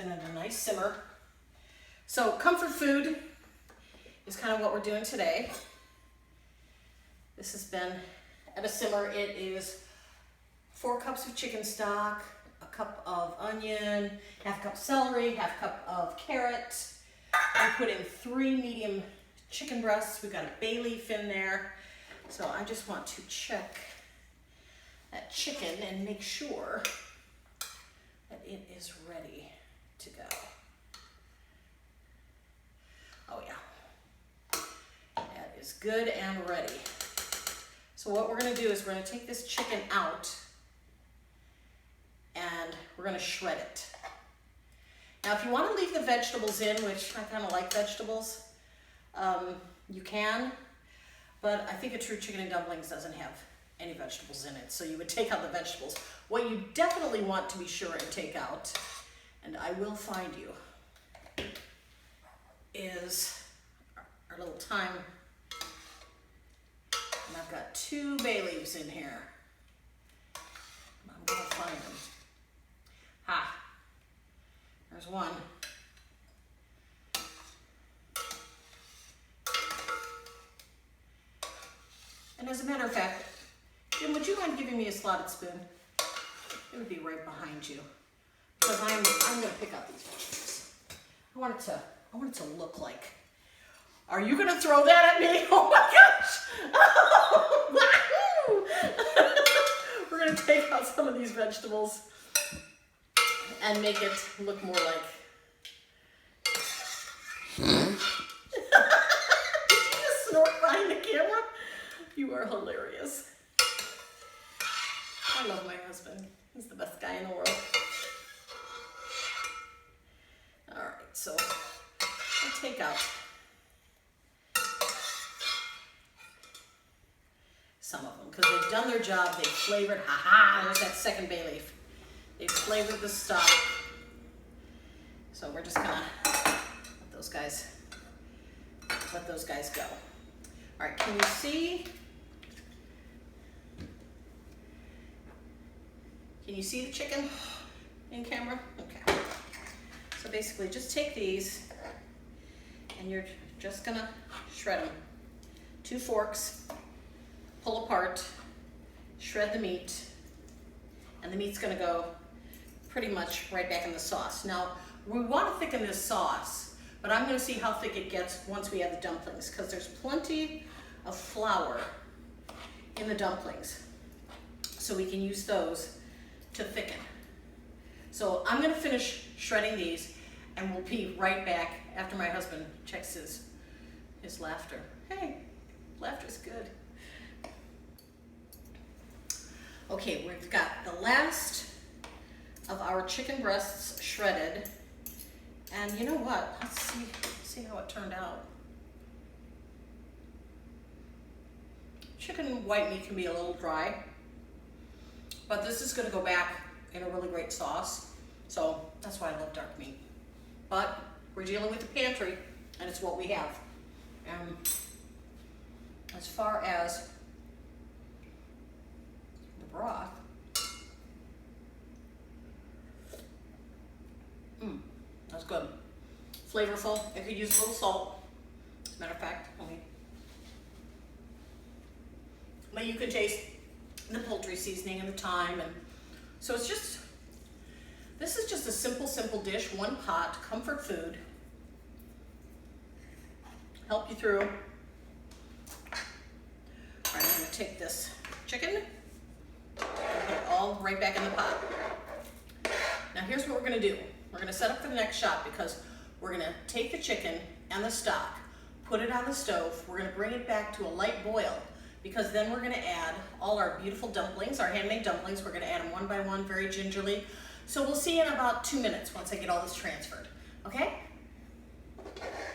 been at a nice simmer. So comfort food is kind of what we're doing today. This has been at a simmer. It is 4 cups of chicken stock, a cup of onion, half cup celery, half cup of carrot. I put in 3 medium chicken breasts. We've got a bay leaf in there. So I just want to check that chicken and make sure that it is ready to go. Oh yeah, that is good and ready. So what we're gonna do is we're gonna take this chicken out and we're gonna shred it. Now if you wanna leave the vegetables in, which I kinda like vegetables, you can, but I think a true chicken and dumplings doesn't have any vegetables in it, so you would take out the vegetables. What you definitely want to be sure and take out, and I will find you, is our little thyme. And I've got 2 bay leaves in here. I'm gonna find them. Ha! There's one. And as a matter of fact, Jim, would you mind giving me a slotted spoon? It would be right behind you. Because I'm gonna pick out these vegetables. I want it to look like. Are you gonna throw that at me? Oh my gosh! We're gonna take out some of these vegetables and make it look more like. Did you just snort behind the camera? You are hilarious. I love my husband. He's the best guy in the world. All right, so I'll take out some of them because they've done their job. They've flavored. There's that second bay leaf. They've flavored the stock. So we're just gonna let those guys go. All right, can you see? Can you see the chicken in camera? Okay. So basically just take these and you're just gonna shred them. 2 forks, pull apart, shred the meat, and the meat's gonna go pretty much right back in the sauce. Now, we wanna thicken this sauce, but I'm gonna see how thick it gets once we add the dumplings because there's plenty of flour in the dumplings. So we can use those to thicken. So I'm gonna finish shredding these and we'll be right back after my husband checks his laughter. Hey, laughter's good. Okay, we've got the last of our chicken breasts shredded. And you know what? Let's see how it turned out. Chicken white meat can be a little dry, but this is gonna go back in a really great sauce. So that's why I love dark meat. But we're dealing with the pantry and it's what we have. And as far as the broth, that's good. Flavorful. I could use a little salt. As a matter of fact, but you can taste the poultry seasoning and the thyme, and so it's just, this is just a simple dish, 1 pot, comfort food. Help you through. All right, I'm gonna take this chicken and put it all right back in the pot. Now here's what we're gonna do. We're gonna set up for the next shot because we're gonna take the chicken and the stock, put it on the stove. We're gonna bring it back to a light boil because then we're gonna add all our beautiful dumplings, our handmade dumplings. We're gonna add them one by one, very gingerly. So we'll see you in about 2 minutes once I get all this transferred, okay?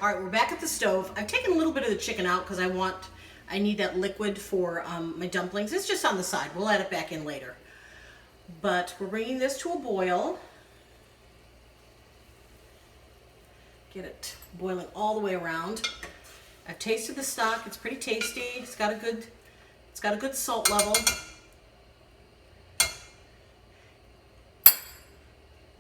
All right, we're back at the stove. I've taken a little bit of the chicken out because I need that liquid for my dumplings. It's just on the side. We'll add it back in later. But we're bringing this to a boil. Get it boiling all the way around. I've tasted the stock. It's pretty tasty. It's got a good salt level.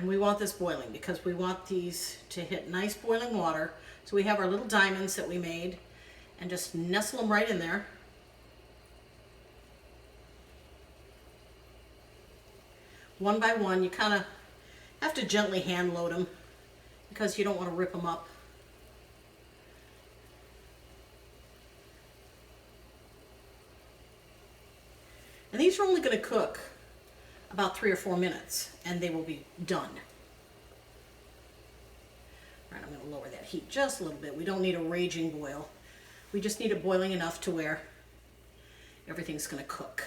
And we want this boiling because we want these to hit nice boiling water. So we have our little diamonds that we made and just nestle them right in there. One by one, you kind of have to gently hand load them because you don't want to rip them up. And these are only going to cook about 3 or 4 minutes and they will be done. All right, I'm going to lower that heat just a little bit. We don't need a raging boil. We just need it boiling enough to where everything's going to cook.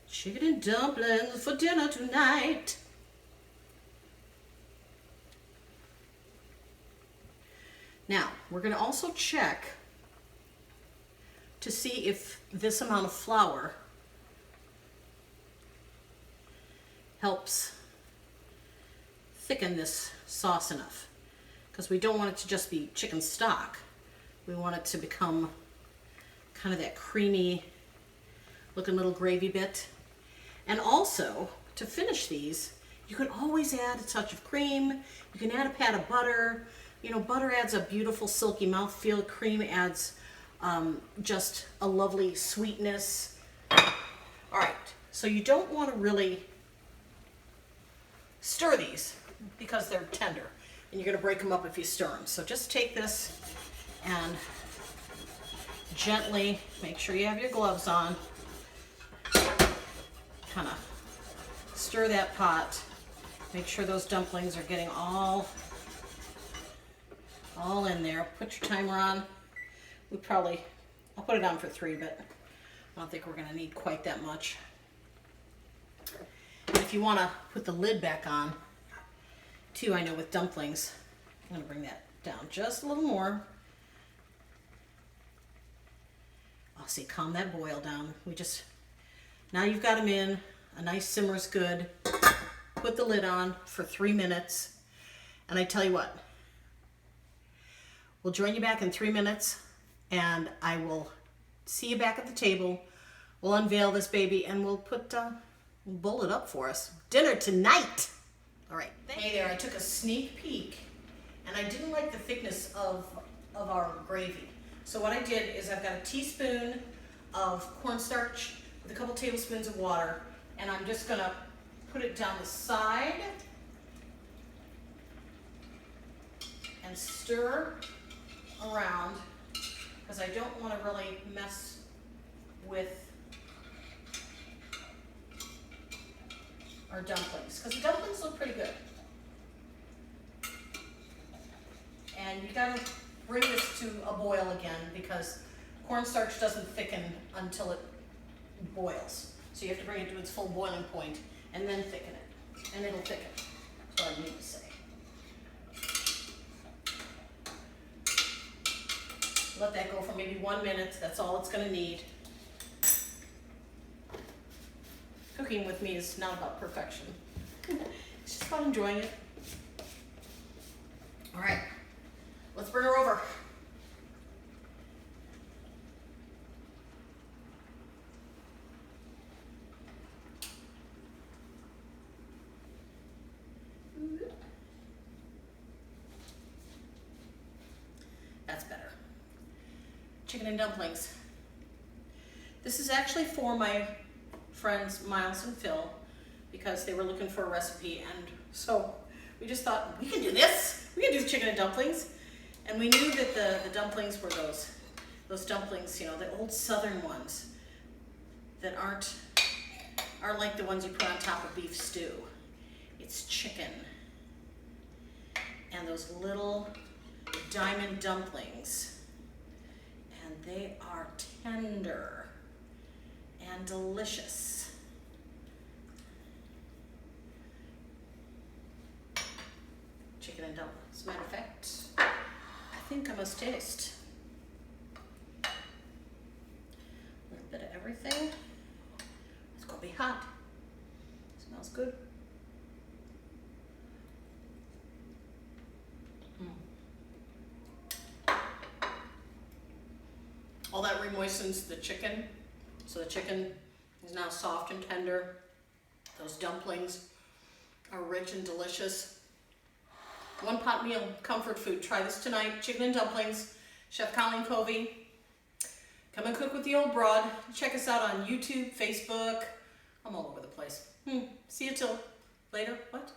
Chicken and dumplings for dinner tonight. Now, we're going to also check to see if this amount of flour helps thicken this sauce enough. Because we don't want it to just be chicken stock. We want it to become kind of that creamy looking little gravy bit. And also, to finish these, you can always add a touch of cream. You can add a pat of butter. You know, butter adds a beautiful silky mouthfeel. Cream adds just a lovely sweetness. All right, so you don't want to really stir these because they're tender. And you're going to break them up if you stir them. So just take this and gently, make sure you have your gloves on, kind of stir that pot. Make sure those dumplings are getting all in there. Put your timer on. I'll put it on for 3, but I don't think we're going to need quite that much. And if you want to put the lid back on, too, I know with dumplings, I'm going to bring that down just a little more. Oh, see, calm that boil down. Now you've got them in, a nice simmer is good. Put the lid on for 3 minutes, and I tell you what, we'll join you back in 3 minutes, and I will see you back at the table. We'll unveil this baby, and we'll bowl it up for us. Dinner tonight! All right. Hey there, I took a sneak peek, and I didn't like the thickness of our gravy. So what I did is I've got a teaspoon of cornstarch with a couple tablespoons of water, and I'm just gonna put it down the side and stir around because I don't want to really mess with our dumplings, because the dumplings look pretty good. And you gotta bring this to a boil again because cornstarch doesn't thicken until it boils. So you have to bring it to its full boiling point and then thicken it, and it'll thicken. That's what I need to say. Let that go for maybe 1 minute. That's all it's gonna need. Cooking with me is not about perfection. It's just about enjoying it. All right, let's bring her over. That's better. Chicken and dumplings. This is actually for my friends Miles and Phil because they were looking for a recipe, and so we just thought we can do this. We can do chicken and dumplings, and we knew that the dumplings were those dumplings, you know, the old Southern ones that aren't like the ones you put on top of beef stew. It's chicken and those little diamond dumplings, and they are tender and delicious. Chicken and dumplings. As a matter of fact, I think I must taste a little bit of everything. It's gonna be hot. Smells good. All that remoistens the chicken, so the chicken is now soft and tender. Those dumplings are rich and delicious. One pot meal, comfort food. Try this tonight, chicken and dumplings. Chef Colleen Covey. Come and cook with the old broad. Check us out on YouTube, Facebook. I'm all over the place. See you till later. What?